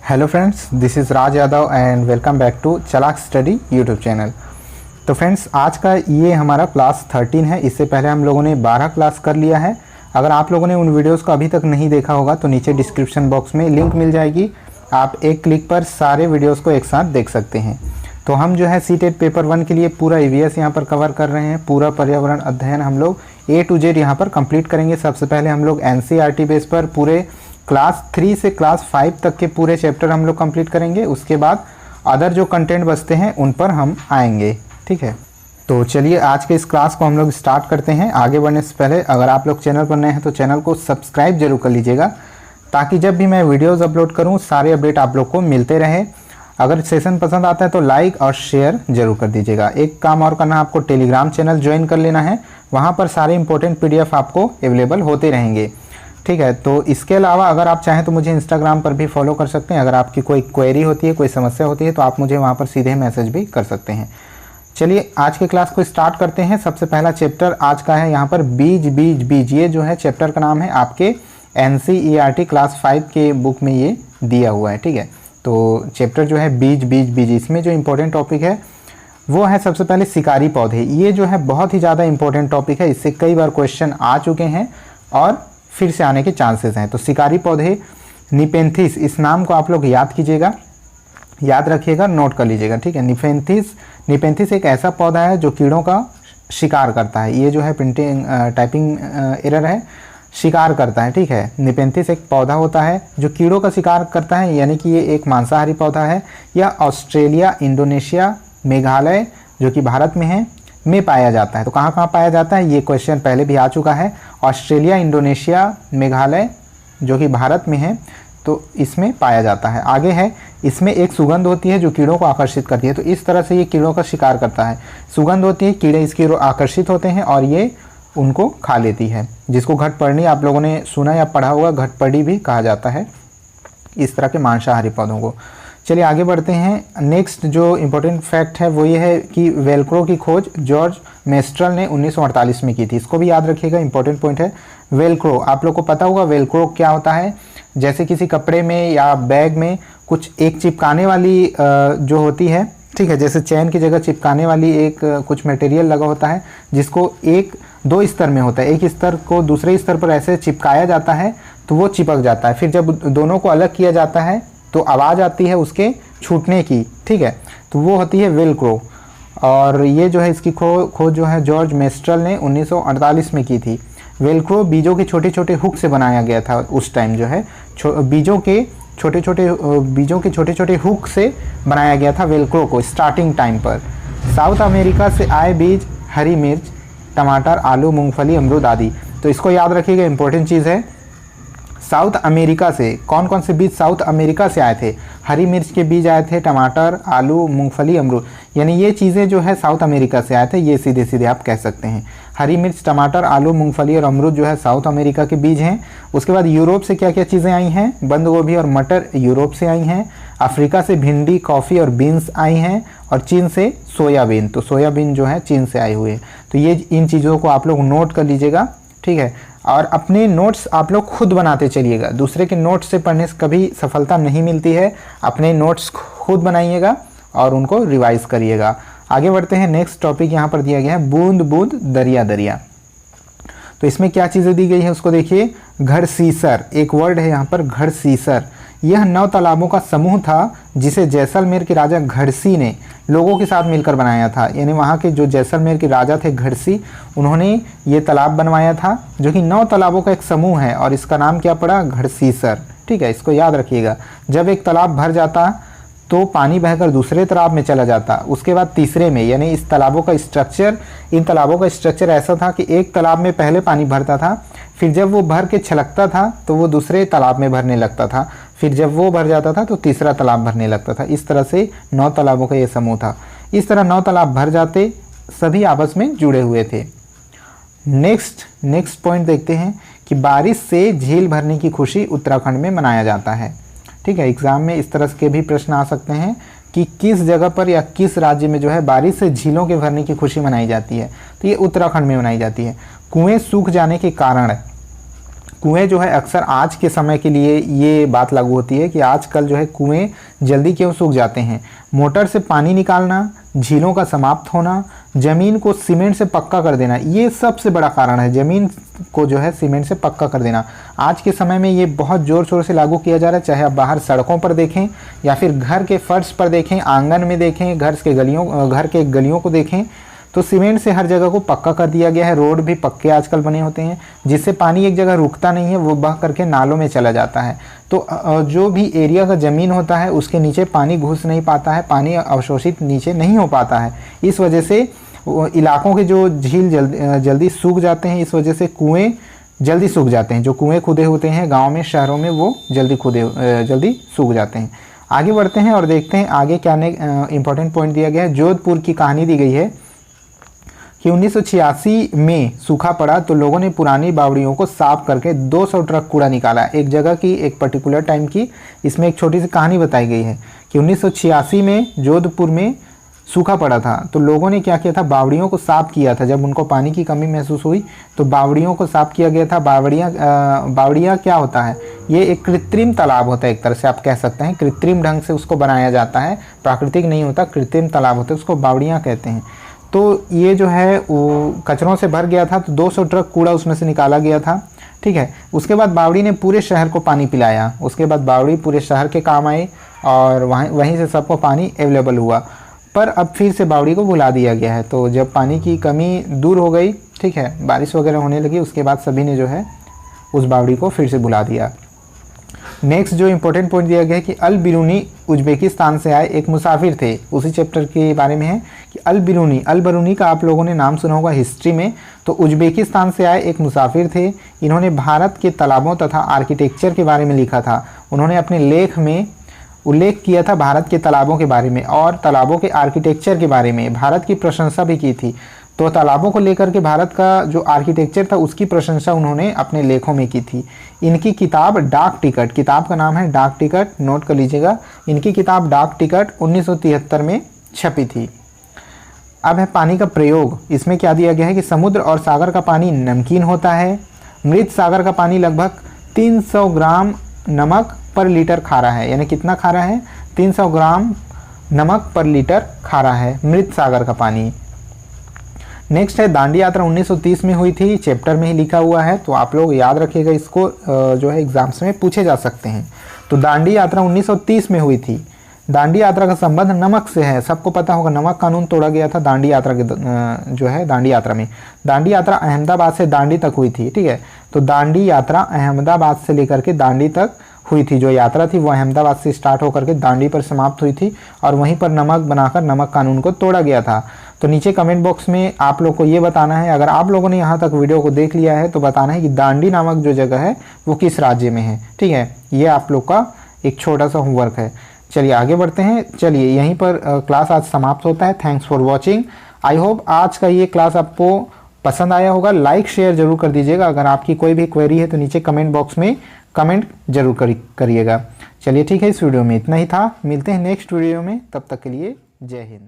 Hello friends, this is Raj Yadav and welcome back to Chalak study YouTube channel. तो friends, आज का ये हमारा क्लास 13 है। इससे पहले हम लोगों ने 12 क्लास कर लिया है। अगर आप लोगों ने उन वीडियोस को अभी तक नहीं देखा होगा तो नीचे डिस्क्रिप्शन बॉक्स में लिंक मिल जाएगी। आप एक क्लिक पर सारे वीडियोज़ को एक साथ देख सकते हैं। तो हम जो है सीटेट पेपर 1 के लिए पूरा EVS यहाँ पर कवर कर रहे हैं। पूरा पर्यावरण अध्ययन हम लोग A to Z यहाँ पर कंप्लीट करेंगे। सबसे पहले हम लोग NCERT बेस पर पूरे क्लास 3 से क्लास 5 तक के पूरे चैप्टर हम लोग कंप्लीट करेंगे। उसके बाद अदर जो कंटेंट बचते हैं उन पर हम आएंगे, ठीक है। तो चलिए आज के इस क्लास को हम लोग स्टार्ट करते हैं। आगे बढ़ने से पहले अगर आप लोग चैनल पर नए हैं तो चैनल को सब्सक्राइब जरूर कर लीजिएगा, ताकि जब भी मैं वीडियोज़ अपलोड करूँ सारे अपडेट आप लोग को मिलते रहे। अगर सेशन पसंद आता है तो लाइक और शेयर जरूर कर दीजिएगा। एक काम और करना, आपको टेलीग्राम चैनल ज्वाइन कर लेना है। वहाँ पर सारे इंपॉर्टेंट PDF आपको अवेलेबल होते रहेंगे, ठीक है। तो इसके अलावा अगर आप चाहें तो मुझे इंस्टाग्राम पर भी फॉलो कर सकते हैं। अगर आपकी कोई क्वेरी होती है, कोई समस्या होती है तो आप मुझे वहाँ पर सीधे मैसेज भी कर सकते हैं। चलिए आज के क्लास को स्टार्ट करते हैं। सबसे पहला चैप्टर आज का है यहाँ पर बीज बीज बीज। ये जो है चैप्टर का नाम है, आपके NCERT क्लास 5 के बुक में ये दिया हुआ है, ठीक है। तो चैप्टर जो है बीज बीज बीज, इसमें जो इम्पोर्टेंट टॉपिक है वो है सबसे पहले शिकारी पौधे। ये जो है बहुत ही ज़्यादा इंपॉर्टेंट टॉपिक है। इससे कई बार क्वेश्चन आ चुके हैं और फिर से आने के चांसेस हैं। तो शिकारी पौधे निपेंथिस, इस नाम को आप लोग याद कीजिएगा, याद रखिएगा, नोट कर लीजिएगा, ठीक है। निपेंथिस एक ऐसा पौधा है जो कीड़ों का शिकार करता है। ये जो है प्रिंटिंग टाइपिंग एरर है, शिकार करता है, ठीक है। निपेंथिस एक पौधा होता है जो कीड़ों का शिकार करता है, यानी कि ये एक मांसाहारी पौधा है। यह ऑस्ट्रेलिया, इंडोनेशिया, मेघालय जो कि भारत में है में पाया जाता है। तो कहाँ कहाँ पाया जाता है, ये क्वेश्चन पहले भी आ चुका है। ऑस्ट्रेलिया, इंडोनेशिया, मेघालय जो कि भारत में है, तो इसमें पाया जाता है। आगे है, इसमें एक सुगंध होती है जो कीड़ों को आकर्षित करती है। तो इस तरह से ये कीड़ों का शिकार करता है। सुगंध होती है, कीड़े इसकी ओर आकर्षित होते हैं और ये उनको खा लेती है, जिसको घटपर्णी आप लोगों ने सुना या पढ़ा होगा, घटपर्णी भी कहा जाता है इस तरह के मांसाहारी पौधों को। चलिए आगे बढ़ते हैं। नेक्स्ट जो इम्पोर्टेंट फैक्ट है वो ये है कि वेलक्रो की खोज जॉर्ज मेस्ट्रल ने 1948 में की थी। इसको भी याद रखिएगा, इंपॉर्टेंट पॉइंट है। वेलक्रो आप लोग को पता होगा वेलक्रो क्या होता है। जैसे किसी कपड़े में या बैग में कुछ एक चिपकाने वाली जो होती है, ठीक है, जैसे चैन की जगह चिपकाने वाली एक कुछ मटेरियल लगा होता है, जिसको दो स्तर में होता है। एक स्तर को दूसरे स्तर पर ऐसे चिपकाया जाता है तो वो चिपक जाता है। फिर जब दोनों को अलग किया जाता है तो आवाज़ आती है उसके छूटने की, ठीक है। तो वो होती है वेलक्रो। और ये जो है इसकी खोज जो है जॉर्ज मेस्ट्रल ने 1948 में की थी। वेलक्रो बीजों के छोटे छोटे हुक से बनाया गया था। उस टाइम जो है बीजों के छोटे छोटे हुक से बनाया गया था वेलक्रो को स्टार्टिंग टाइम पर। साउथ अमेरिका से आए बीज हरी मिर्च, टमाटर, आलू, मूंगफली, अमरूद आदि। तो इसको याद रखिएगा, इंपॉर्टेंट चीज़ है। साउथ अमेरिका से कौन कौन से बीज साउथ अमेरिका से आए थे? हरी मिर्च के बीज आए थे, टमाटर, आलू, मूंगफली, अमरूद, यानी ये चीज़ें जो है साउथ अमेरिका से आए थे। ये सीधे सीधे आप कह सकते हैं। हरी मिर्च, टमाटर, आलू, मूंगफली और अमरूद जो है साउथ अमेरिका के बीज हैं। उसके बाद यूरोप से क्या क्या चीज़ें आई हैं? बंद गोभी और मटर यूरोप से आई हैं। अफ्रीका से भिंडी, कॉफ़ी और बीन्स आई हैं। और चीन से सोयाबीन, तो सोयाबीन जो है चीन से आई हुई है। तो ये इन चीज़ों को आप लोग नोट कर लीजिएगा, ठीक है। और अपने नोट्स आप लोग खुद बनाते चलिएगा। दूसरे के नोट्स से पढ़ने से कभी सफलता नहीं मिलती है। अपने नोट्स खुद बनाइएगा और उनको रिवाइज करिएगा। आगे बढ़ते हैं। नेक्स्ट टॉपिक यहाँ पर दिया गया है बूंद बूंद दरिया दरिया। तो इसमें क्या चीज़ें दी गई है उसको देखिए। घड़सीसर एक वर्ड है यहाँ पर, घड़सीसर। यह 9 तालाबों का समूह था जिसे जैसलमेर के राजा घड़सी ने लोगों के साथ मिलकर बनाया था। यानी वहाँ के जो जैसलमेर के राजा थे घड़सी, उन्होंने ये तालाब बनवाया था जो कि 9 तालाबों का एक समूह है और इसका नाम क्या पड़ा? घड़सीसर, ठीक है। इसको याद रखिएगा। जब एक तालाब भर जाता तो पानी बहकर दूसरे तालाब में चला जाता, उसके बाद तीसरे में। यानी इस तालाबों का स्ट्रक्चर, इन तालाबों का स्ट्रक्चर ऐसा था कि एक तालाब में पहले पानी भरता था, फिर जब वो भर के छलकता था तो वो दूसरे तालाब में भरने लगता था, फिर जब वो भर जाता था तो तीसरा तालाब भरने लगता था। इस तरह से 9 तालाबों का ये समूह था। इस तरह 9 तालाब भर जाते, सभी आपस में जुड़े हुए थे। नेक्स्ट पॉइंट देखते हैं कि बारिश से झील भरने की खुशी उत्तराखंड में मनाया जाता है, ठीक है। एग्जाम में इस तरह के भी प्रश्न आ सकते हैं कि किस जगह पर या किस राज्य में जो है बारिश से झीलों के भरने की खुशी मनाई जाती है। तो ये उत्तराखंड में मनाई जाती है। कुएं सूख जाने के कारण कुएं जो है अक्सर आज के समय के लिए ये बात लागू होती है कि आजकल जो है कुएं जल्दी क्यों सूख जाते हैं। मोटर से पानी निकालना, झीलों का समाप्त होना, ज़मीन को सीमेंट से पक्का कर देना, ये सबसे बड़ा कारण है। ज़मीन को जो है सीमेंट से पक्का कर देना आज के समय में ये बहुत ज़ोर शोर से लागू किया जा रहा है। चाहे आप बाहर सड़कों पर देखें या फिर घर के फर्श पर देखें, आंगन में देखें, घर के गलियों को देखें, तो सीमेंट से हर जगह को पक्का कर दिया गया है। रोड भी पक्के आजकल बने होते हैं, जिससे पानी एक जगह रुकता नहीं है, वो बह करके नालों में चला जाता है। तो जो भी एरिया का ज़मीन होता है उसके नीचे पानी घुस नहीं पाता है, पानी अवशोषित नीचे नहीं हो पाता है। इस वजह से इलाकों के जो झील जल्दी सूख जाते हैं, इस वजह से कुएँ जल्दी सूख जाते हैं। जो कुएँ खुदे होते हैं गाँव में, शहरों में, वो जल्दी सूख जाते हैं। आगे बढ़ते हैं और देखते हैं आगे क्या इंपॉर्टेंट पॉइंट दिया गया है। जोधपुर की कहानी दी गई है कि 1986 में सूखा पड़ा तो लोगों ने पुरानी बावड़ियों को साफ करके 200 ट्रक कूड़ा निकाला। एक जगह की, एक पर्टिकुलर टाइम की इसमें एक छोटी सी कहानी बताई गई है कि 1986 में जोधपुर में सूखा पड़ा था तो लोगों ने क्या किया था, बावड़ियों को साफ किया था। जब उनको पानी की कमी महसूस हुई तो बावड़ियों को साफ किया गया था। बावड़ियाँ क्या होता है, ये एक कृत्रिम तालाब होता है, एक तरह से आप कह सकते हैं। कृत्रिम ढंग से उसको बनाया जाता है, प्राकृतिक नहीं होता, कृत्रिम तालाब होता है, उसको बावड़ियाँ कहते हैं। तो ये जो है वो कचरों से भर गया था, तो 200 ट्रक कूड़ा उसमें से निकाला गया था। ठीक है, उसके बाद बावड़ी ने पूरे शहर को पानी पिलाया। उसके बाद बावड़ी पूरे शहर के काम आई और वहीं से सबको पानी अवेलेबल हुआ। पर अब फिर से बावड़ी को भुला दिया गया है। तो जब पानी की कमी दूर हो गई, ठीक है, बारिश वगैरह होने लगी, उसके बाद सभी ने जो है उस बावड़ी को फिर से भुला दिया। नेक्स्ट जो इंपॉर्टेंट पॉइंट दिया गया है कि अल बिरूनी उज्बेकिस्तान से आए एक मुसाफिर थे। उसी चैप्टर के बारे में है कि अल बिरूनी का आप लोगों ने नाम सुना होगा हिस्ट्री में। तो उज्बेकिस्तान से आए एक मुसाफिर थे। इन्होंने भारत के तालाबों तथा आर्किटेक्चर के बारे में लिखा था। उन्होंने अपने लेख में उल्लेख किया था भारत के तालाबों के बारे में और तालाबों के आर्किटेक्चर के बारे में। भारत की प्रशंसा भी की थी। तो तालाबों को लेकर के भारत का जो आर्किटेक्चर था उसकी प्रशंसा उन्होंने अपने लेखों में की थी। इनकी किताब डाक टिकट, किताब का नाम है डाक टिकट, नोट कर लीजिएगा। इनकी किताब डाक टिकट 1973 में छपी थी। अब है पानी का प्रयोग। इसमें क्या दिया गया है कि समुद्र और सागर का पानी नमकीन होता है। मृत सागर का पानी लगभग 300 ग्राम नमक पर लीटर खारा है। यानी कितना खारा है, 300 ग्राम नमक पर लीटर खारा है मृत सागर का पानी। नेक्स्ट है दांडी यात्रा 1930 में हुई थी, चैप्टर में ही लिखा हुआ है, तो आप लोग याद रखिएगा, इसको जो है एग्जाम्स में पूछे जा सकते हैं। तो दांडी यात्रा 1930 में हुई थी। दांडी यात्रा का संबंध नमक से है। सबको पता होगा नमक कानून तोड़ा गया था दांडी यात्रा के जो है दांडी यात्रा में। दांडी यात्रा अहमदाबाद से दांडी तक हुई थी। ठीक है, तो दांडी यात्रा अहमदाबाद से लेकर के दांडी तक हुई थी। जो यात्रा थी वो अहमदाबाद से स्टार्ट होकर के दांडी पर समाप्त हुई थी और वहीं पर नमक बनाकर नमक कानून को तोड़ा गया था। तो नीचे कमेंट बॉक्स में आप लोग को ये बताना है, अगर आप लोगों ने यहाँ तक वीडियो को देख लिया है तो बताना है कि दांडी नामक जो जगह है वो किस राज्य में है। ठीक है, ये आप लोग का एक छोटा सा होमवर्क है। चलिए आगे बढ़ते हैं। चलिए यहीं पर क्लास आज समाप्त होता है। Thanks for watching. I hope आज का ये क्लास आपको पसंद आया होगा। लाइक शेयर जरूर कर दीजिएगा। अगर आपकी कोई भी क्वेरी है तो नीचे कमेंट बॉक्स में कमेंट जरूर करिएगा। चलिए ठीक है, इस वीडियो में इतना ही था। मिलते हैं नेक्स्ट वीडियो में, तब तक के लिए जय हिंद।